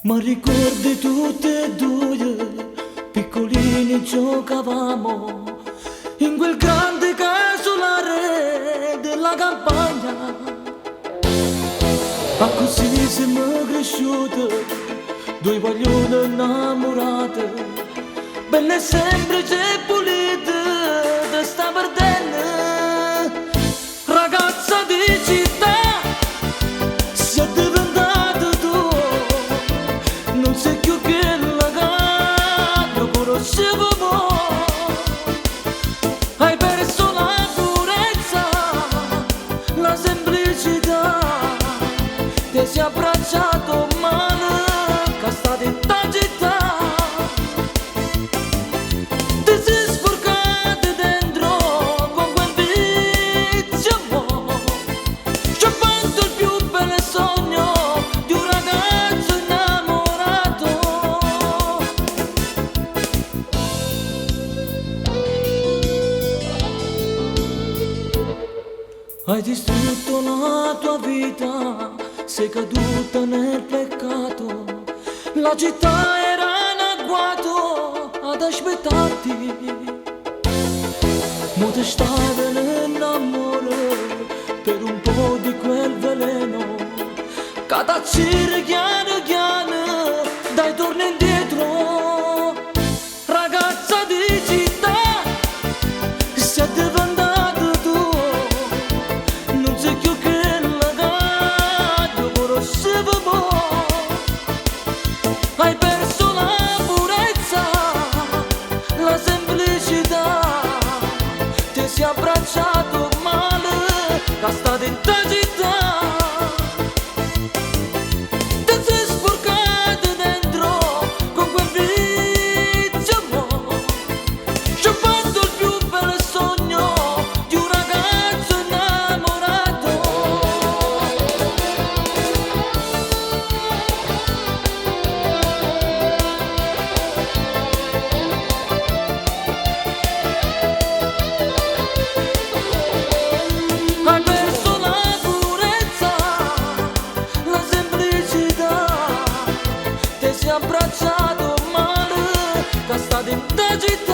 Ma ricordi tutte e due, piccolini giocavamo in quel grande casolare della campagna. Ma così siamo cresciute, due guaglione innamorate, belle e semplici e pulite, te sta perdendo. Ragazza di città, sei diventata tu, non sei più quella che conoscevo. Hai perso la purezza, la semplicità, ti sei abbracciato male, che state in ta città. Ti sei sporcato dentro con quel vizio, c'è fatto il più bel sogno di un ragazzo innamorato. Hai distrutto la tua vita, sei caduta nel peccato, la città era in agguato ad aspettarti. Mo te stavi nell'amore per un po' di quel veleno, che t'accira chiaro chiaro, dai torna indietro. Ragazza di città, sei diventata tu, non sei più quella che conoscevo. Hai perso la purezza, la semplicità, ti sei abbracciato male, che state in ta città. Ti sei sporcato dentro con quel vizio, c'è fatto il più bel sogno di un ragazzo innamorato. Hai perso la purezza, la semplicità, ti sei abbracciato male, che state in ta città.